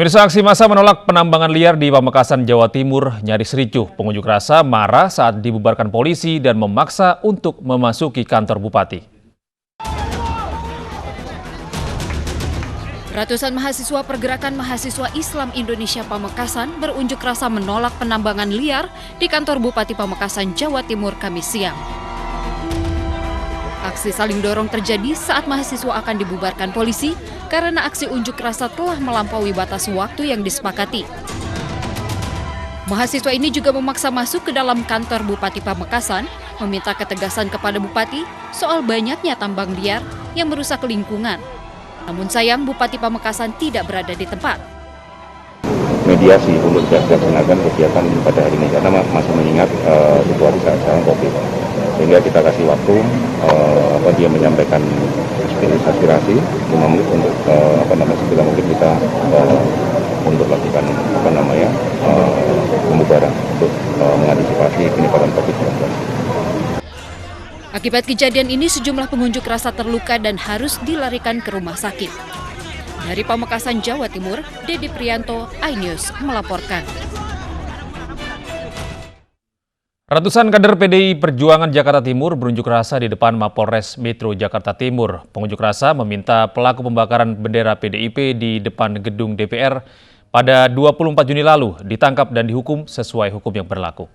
Pemirsa, aksi massa menolak penambangan liar di Pamekasan, Jawa Timur nyaris ricuh. Pengunjuk rasa marah saat dibubarkan polisi dan memaksa untuk memasuki kantor bupati. Ratusan mahasiswa Pergerakan Mahasiswa Islam Indonesia Pamekasan berunjuk rasa menolak penambangan liar di kantor Bupati Pamekasan, Jawa Timur, Kamis siang. Aksi saling dorong terjadi saat mahasiswa akan dibubarkan polisi karena aksi unjuk rasa telah melampaui batas waktu yang disepakati. Mahasiswa ini juga memaksa masuk ke dalam kantor Bupati Pamekasan, meminta ketegasan kepada Bupati soal banyaknya tambang liar yang merusak lingkungan. Namun sayang, Bupati Pamekasan tidak berada di tempat. Mediasi untuk dilaksanakan kegiatan pada hari ini karena masih mengingat situasi saat sekarang COVID, sehingga kita kasih waktu dia menyampaikan aspirasi 5 menit untuk sebisa mungkin kita untuk lakukan pembubaran untuk mengantisipasi penyebaran COVID-19. Akibat kejadian ini, sejumlah pengunjuk rasa terluka dan harus dilarikan ke rumah sakit. Dari Pamekasan, Jawa Timur, Dedi Prianto, iNews melaporkan. Ratusan kader PDI Perjuangan Jakarta Timur berunjuk rasa di depan Mapolres Metro Jakarta Timur. Pengunjuk rasa meminta pelaku pembakaran bendera PDIP di depan gedung DPR pada 24 Juni lalu ditangkap dan dihukum sesuai hukum yang berlaku.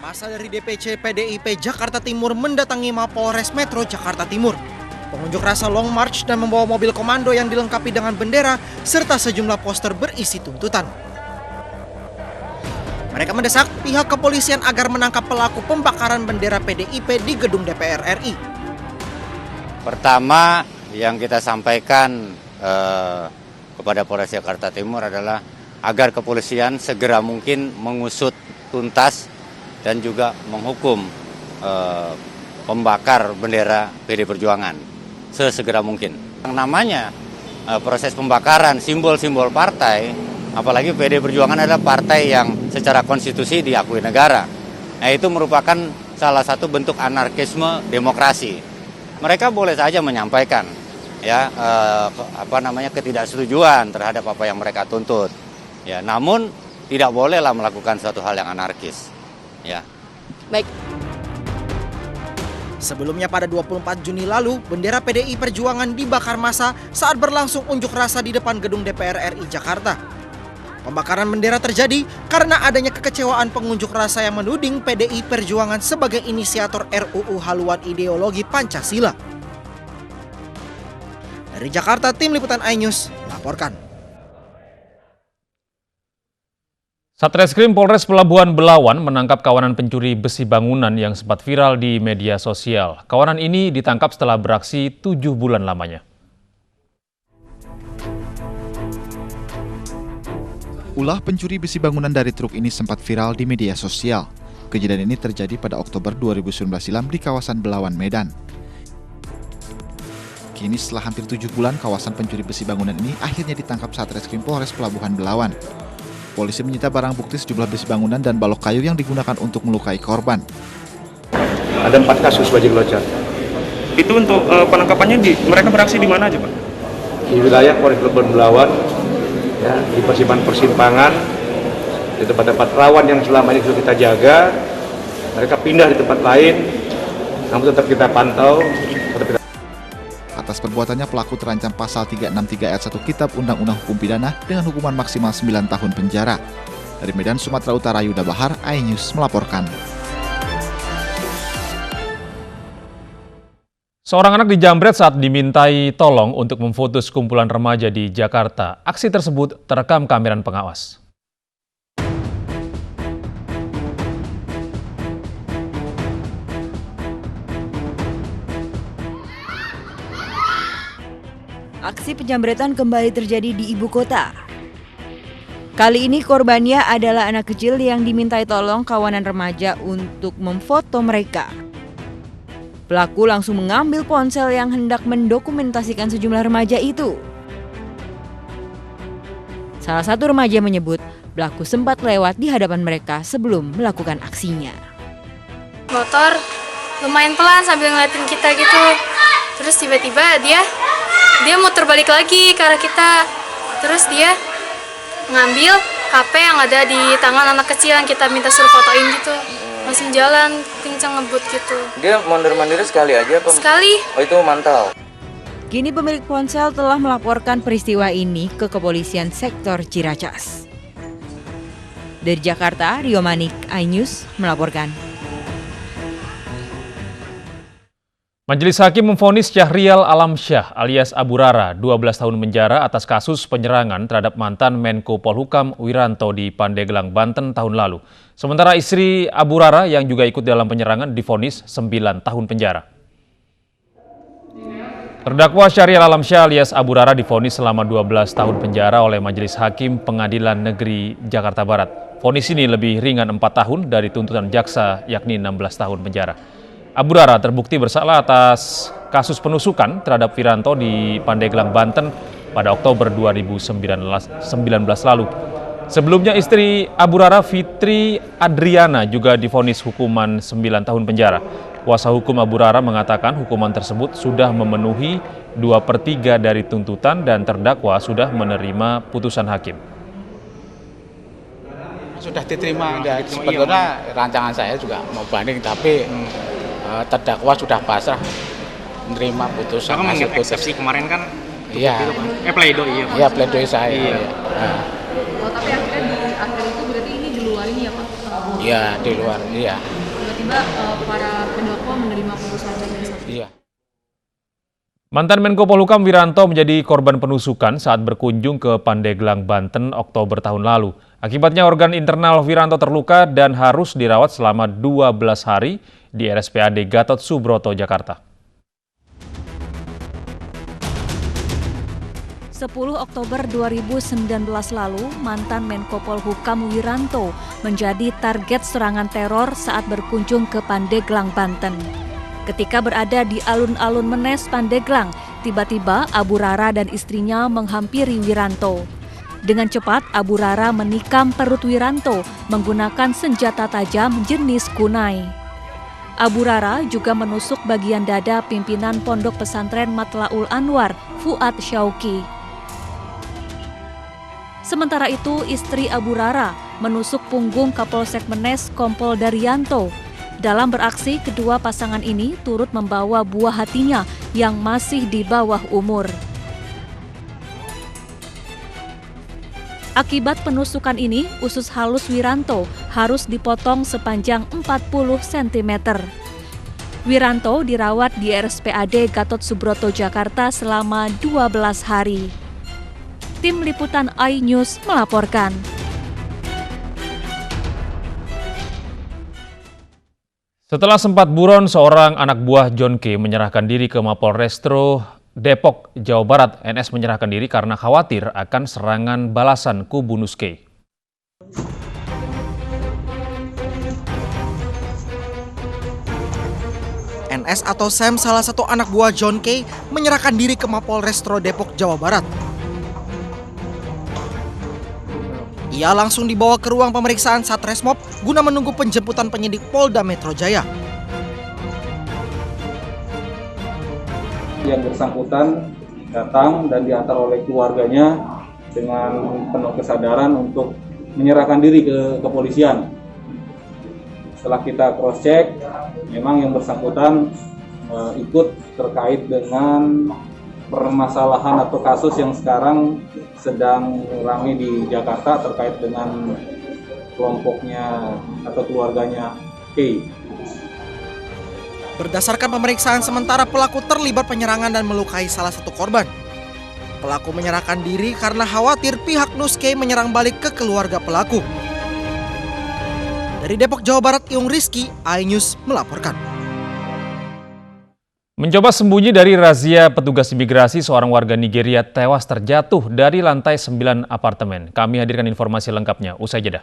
Masa dari DPC PDIP Jakarta Timur mendatangi Mapolres Metro Jakarta Timur. Pengunjuk rasa long march dan membawa mobil komando yang dilengkapi dengan bendera serta sejumlah poster berisi tuntutan. Mereka mendesak pihak kepolisian agar menangkap pelaku pembakaran bendera PDIP di gedung DPR RI. Pertama yang kita sampaikan kepada Polres Jakarta Timur adalah agar kepolisian segera mungkin mengusut tuntas dan juga menghukum pembakar bendera PD Perjuangan sesegera mungkin. Yang namanya proses pembakaran simbol-simbol partai, apalagi PD Perjuangan adalah partai yang secara konstitusi diakui negara. Nah, itu merupakan salah satu bentuk anarkisme demokrasi. Mereka boleh saja menyampaikan ketidaksetujuan terhadap apa yang mereka tuntut. Ya, namun tidak bolehlah melakukan suatu hal yang anarkis. Ya. Baik. Sebelumnya pada 24 Juni lalu, bendera PDI Perjuangan dibakar massa saat berlangsung unjuk rasa di depan gedung DPR RI Jakarta. Pembakaran bendera terjadi karena adanya kekecewaan pengunjuk rasa yang menuding PDI Perjuangan sebagai inisiator RUU haluan ideologi Pancasila. Dari Jakarta, tim liputan iNews melaporkan. Satreskrim Polres Pelabuhan Belawan menangkap kawanan pencuri besi bangunan yang sempat viral di media sosial. Kawanan ini ditangkap setelah beraksi 7 bulan lamanya. Ulah pencuri besi bangunan dari truk ini sempat viral di media sosial. Kejadian ini terjadi pada Oktober 2019 silam di kawasan Belawan, Medan. Kini setelah hampir 7 bulan, kawasan pencuri besi bangunan ini akhirnya ditangkap Satreskrim Polres Pelabuhan Belawan. Polisi menyita barang bukti sejumlah besi bangunan dan balok kayu yang digunakan untuk melukai korban. Ada 4 kasus bajing loncat. Itu untuk penangkapannya mereka beraksi di mana aja, Pak? Di wilayah Polres Pelabuhan Belawan, ya, di persimpangan, di tempat-tempat rawan yang selama ini sudah kita jaga. Mereka pindah di tempat lain, namun tetap kita pantau. Atas perbuatannya, pelaku terancam pasal 363 ayat 1 Kitab Undang-Undang Hukum Pidana dengan hukuman maksimal 9 tahun penjara. Dari Medan, Sumatera Utara, Yuda Bahar, iNews melaporkan. Seorang anak dijamret saat dimintai tolong untuk memfoto sekumpulan remaja di Jakarta. Aksi tersebut terekam kamera pengawas. Aksi penjamretan kembali terjadi di ibu kota. Kali ini korbannya adalah anak kecil yang dimintai tolong kawanan remaja untuk memfoto mereka. Pelaku langsung mengambil ponsel yang hendak mendokumentasikan sejumlah remaja itu. Salah satu remaja menyebut pelaku sempat lewat di hadapan mereka sebelum melakukan aksinya. Motor lumayan pelan sambil ngeliatin kita gitu. Terus tiba-tiba dia mau terbalik lagi ke arah kita. Terus dia ngambil HP yang ada di tangan anak kecil yang kita minta suruh fotoin gitu. Langsung jalan, kencang ngebut gitu. Dia mondar-mandir sekali aja apa? Sekali. Oh, itu mantau. Kini pemilik ponsel telah melaporkan peristiwa ini ke Kepolisian Sektor Ciracas. Dari Jakarta, Rio Manik, iNews melaporkan. Majelis Hakim memvonis Syahrial Alamsyah alias Abu Rara 12 tahun penjara atas kasus penyerangan terhadap mantan Menko Polhukam Wiranto di Pandeglang, Banten tahun lalu. Sementara istri Abu Rara yang juga ikut dalam penyerangan divonis 9 tahun penjara. Terdakwa Syahrial Alamsyah alias Abu Rara divonis selama 12 tahun penjara oleh Majelis Hakim Pengadilan Negeri Jakarta Barat. Vonis ini lebih ringan 4 tahun dari tuntutan jaksa yakni 16 tahun penjara. Abu Rara terbukti bersalah atas kasus penusukan terhadap Wiranto di Pandeglang, Banten pada Oktober 2019 lalu. Sebelumnya istri Abu Rara, Fitri Adriana, juga divonis hukuman 9 tahun penjara. Kuasa hukum Abu Rara mengatakan hukuman tersebut sudah memenuhi 2/3 dari tuntutan dan terdakwa sudah menerima putusan hakim. Sudah diterima, sebetulnya rancangan saya juga mau banding, tapi terdakwa sudah pasrah menerima putusan. Karena mengingat eksepsi kemarin kan iya, gitu, pledoi ya, iya pledoi saya. Iya. Oh, tapi akhirnya di akhir itu berarti ini di luar ini ya Pak? Iya, di luar, iya. Tiba-tiba para pendakwa menerima putusan majelis hakim. Iya. Mantan Menko Polhukam Wiranto menjadi korban penusukan saat berkunjung ke Pandeglang, Banten Oktober tahun lalu. Akibatnya organ internal Wiranto terluka dan harus dirawat selama 12 hari di RSPAD Gatot Subroto, Jakarta. 10 Oktober 2019 lalu, mantan Menko Polhukam Wiranto menjadi target serangan teror saat berkunjung ke Pandeglang, Banten. Ketika berada di alun-alun Menes, Pandeglang, tiba-tiba Abu Rara dan istrinya menghampiri Wiranto. Dengan cepat, Abu Rara menikam perut Wiranto menggunakan senjata tajam jenis kunai. Abu Rara juga menusuk bagian dada pimpinan Pondok Pesantren Matlaul Anwar, Fuad Syauqi. Sementara itu, istri Abu Rara menusuk punggung Kapolsek Menes, Kompol Daryanto. Dalam beraksi, kedua pasangan ini turut membawa buah hatinya yang masih di bawah umur. Akibat penusukan ini, usus halus Wiranto harus dipotong sepanjang 40 cm. Wiranto dirawat di RSPAD Gatot Subroto, Jakarta selama 12 hari. Tim Liputan iNews melaporkan. Setelah sempat buron, seorang anak buah John K. menyerahkan diri ke Mapolrestro Depok, Jawa Barat. NS menyerahkan diri karena khawatir akan serangan balasan kubu Nus K. NS atau Sam, salah satu anak buah John K, menyerahkan diri ke Mapolrestro Depok, Jawa Barat. Ia langsung dibawa ke ruang pemeriksaan Satreskrimop guna menunggu penjemputan penyidik Polda Metro Jaya. Yang bersangkutan datang dan diantar oleh keluarganya dengan penuh kesadaran untuk menyerahkan diri ke kepolisian. Setelah kita cross check, memang yang bersangkutan ikut terkait dengan permasalahan atau kasus yang sekarang sedang ramai di Jakarta terkait dengan kelompoknya atau keluarganya K. Berdasarkan pemeriksaan sementara, pelaku terlibat penyerangan dan melukai salah satu korban. Pelaku menyerahkan diri karena khawatir pihak Nus K menyerang balik ke keluarga pelaku. Dari Depok, Jawa Barat, Iung Rizky, iNews melaporkan. Mencoba sembunyi dari razia petugas imigrasi, seorang warga Nigeria tewas terjatuh dari lantai 9 apartemen. Kami hadirkan informasi lengkapnya usai jeda.